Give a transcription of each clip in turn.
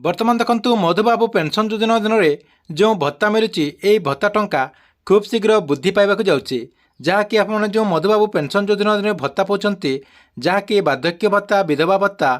बर्तमान देखु मधुबाबू पेंशन योजना अधीन जो भत्ता मिलूँ यही भत्ता टंका खूब शीघ्र वृद्धि पाइबा जाऊँगी जहाँकि आप जो मधुबाबू पेंशन योजना अधीन भत्ता पाँच जहाँकि बार्धक्य भत्ता विधवा भत्ता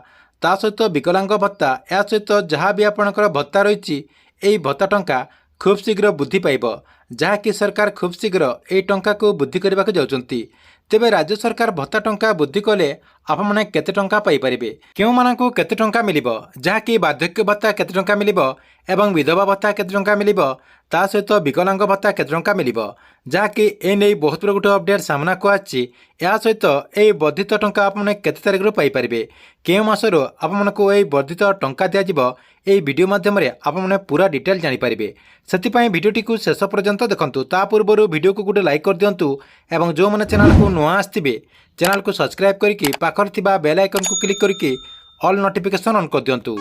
ता सहित विकलांग भत्ता या सहित जहाँ भी आपणकर भत्ता रही यही भत्ता टंका खूब शीघ्र वृद्धि पाइब जहाँकि सरकार खूब शीघ्र यही टंका को वृद्धि करने को जाउछंती। तेबे राज्य सरकार भत्ता टंका वृद्धि कले आपण मैंने केते टंका पाई परिबे केउ मानकु केते टंका मिलिबो जहाँकि बार्धक्य भत्ता केते टंका मिलिबो एवं विधवा भत्ता केते टंका मिलिबो ता सहित विकलांग भत्ता केते टंका मिलिबो जहाँकि ए नै बहुत बड़ गोटे अपडेट सामना को आछि। या सहित यही वर्धित टंका आपने केते तारिख रु पाई परिबे केउ मासरो आपमनकु यही वर्धित टंका दिया जिवो यही वीडियो माध्यम आपने पूरा डिटेल जानि परिबे सेतिपई वीडियोटी को शेष पर्यंत देखंतु। ता पूर्व वीडियो को गोटे लाइक कर दियंतु एवं जो माने चैनल को नुआ आस्थिबे चैनल को सब्सक्राइब करके पाखर थिबा बेल आइकन को क्लिक करके ऑल नोटिफिकेशन ऑन कर दियंतु।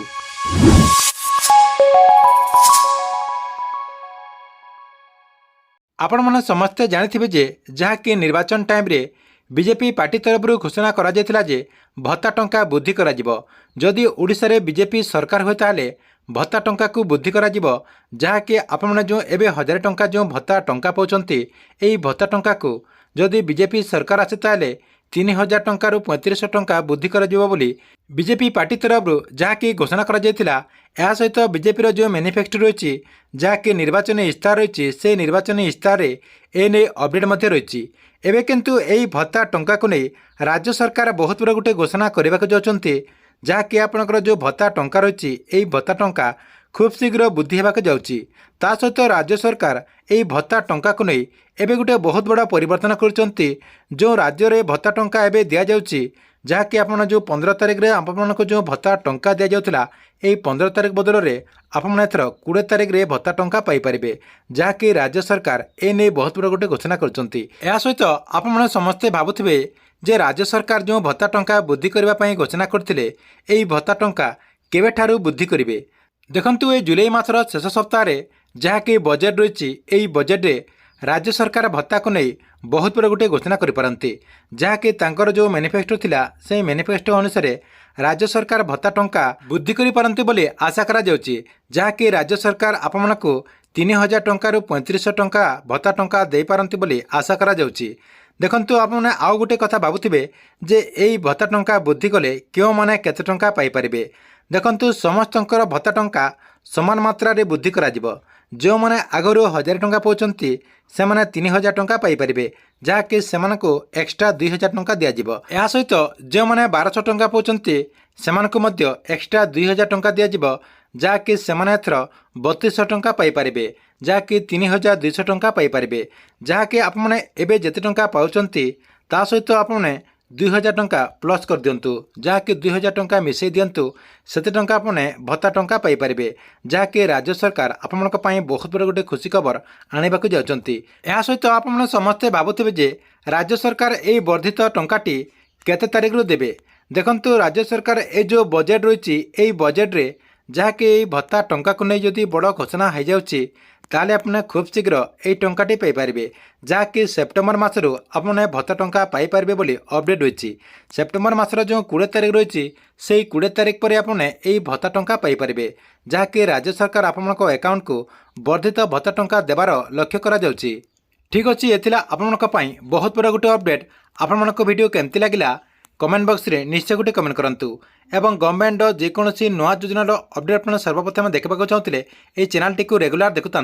आपण माने समस्ते जानिथिबे जे जहाँकि निर्वाचन टाइम रे बीजेपी पार्टी तरफ घोषणा करा जायतिला जे भत्ता टंका वृद्धि करा जिवो जदि ओडिशा रे बीजेपी सरकार होय ताले भत्ता टंका को वृद्धि करा जिवो जहाँकि आपण माने जो एबे 1000 टंका जो भत्ता टंका पाउचंती एही भत्ता टंका को जदि बीजेपी सरकार आसे ताले 3000 टंका रु 3500 टंका वृद्धि करा जिवो बोली बीजेपी पार्टी तरफ जहाँकि घोषणा करा जायतिला। या सहित बीजेपी रो जो मैनिफेस्टो रही जहाँकि निर्वाचन इस्ताहार रही से निर्वाचन इस्ताहार एने अपडेट मध्य रही एवं किंतु यही भत्ता टंका को नहीं राज्य सरकार बहुत बड़ा गोटे घोषणा करने को जाउछंती जहाँकि आपणकर जो भत्ता टंका रही यही भत्ता टंका खूब शीघ्र वृद्धि होगा जाउछि। ता सहित राज्य सरकार यही भत्ता टंका को नहीं एवं गोटे बहुत बड़ा परिवर्तन करछंती जो राज्य में भत्ता टंका एवं दि जाउछि जहाँकि आपन जो 15 तारिख रे आपन को जो भत्ता टंका दि जाउथिला यही 15 तारिख बदल में आपन एथर 20 तारिख रे भत्ता टंका पाई परिबे जहाँकि राज्य सरकार ए नै बहुत बड़ा गोटे घोषणा करछंती। या सहित आपन समस्ते भाबुथिबे जे राज्य सरकार जो भत्ता टंका वृद्धि करबा पई घोषणा करथिले एही भत्ता टंका केबे ठारू वृद्धि करिवे देखंतु ए जुलाई मासर शेष सप्ताह रे जहाँकि बजेट रही यही बजेट रे राज्य सरकार भत्ता को नहीं बहुत बड़ा गोटे घोषणा करिपारंती जहाँकि तांकर जो मैनिफेस्टो थिला से मैनिफेस्टो अनुसार राज्य सरकार भत्ता टंका वृद्धि करिपारंती बोली आशा करा जाउछि जहाँकि राज्य सरकार आपमनकु 3000 टंका रु 3500 टंका भत्ता टंका दे पारंती बोली आशा करा जाउछि। देखंतु आपने आउ गोटे कथा भाबुथिबे जे एही भत्ता टंका वृद्धि कले केउ माने केते टंका पाई परिबे देखंतु समस्तंकर भत्ता टंका समान मात्रा रे वृद्धि करा जिवो जो माने आगरो 1000 टंका पाउचंती से माने 3000 टंका पाई परिबे जहाँकि सेमानकु एक्स्ट्रा 2000 टंका दिया जिवो। या सहित जो माने 1200 टंका पाउचंती सेमानकु मध्य एक्स्ट्रा 2000 टंका दिया जिवो जहाँकि सेमाने एथर 3200 टंका पाई परिबे जहाँकि 3200 टंका पाई परिबे जहाँकि आपने एबे जेते टंका पाउचंती ता सहित आपने 2000 टंका प्लस कर दिंतु जहाँकि 2000 टंका मिसई दिंतु सेते टंका आपने भत्ता टंका पाई परिबे जहाँकि राज्य सरकार आपमनक पई बहुत बड़ गोटे खुशी खबर आनिबाकु जाउचंती। या सहित आपमन समस्ते भाबुथिबे जे राज्य सरकार एही वर्धित टंकाटी केते तारिख रु देबे देखंतु राज्य सरकार ए जो बजेट रही एही बजेट रे जहाँकि एही भत्ता टंका को नहीं जदि बड़ घोषणा हो जाउछि ताले आपने खूब शीघ्र यही टंकाटी पाई परिबे जहाँकि सेप्टेम्बर मासरू आपने भत्ता टंका पाई परिबे बोली अपडेट होइछि। सेप्टेम्बर मासर जो 20 तारिख रही से 20 तारिख पर आपने यही भत्ता टंका पाई परिबे जहाँकि राज्य सरकार आपनक अकाउंट को वर्धित भत्ता टंका देवार लक्ष्य करा जाउछि। ठीक अछि एथिला आपनक पई बहुत बड़ा गोटे अपडेट आपनक वीडियो केमति लागिला कमेंट बॉक्स रे निश्चय गोटे कमेंट करंतु एवं गवर्नमेंट जेकोसी नुआ योजनार अपडेट आप सर्वप्रथम देखा चाहते हैं चैनल टी रेगुलर देखुता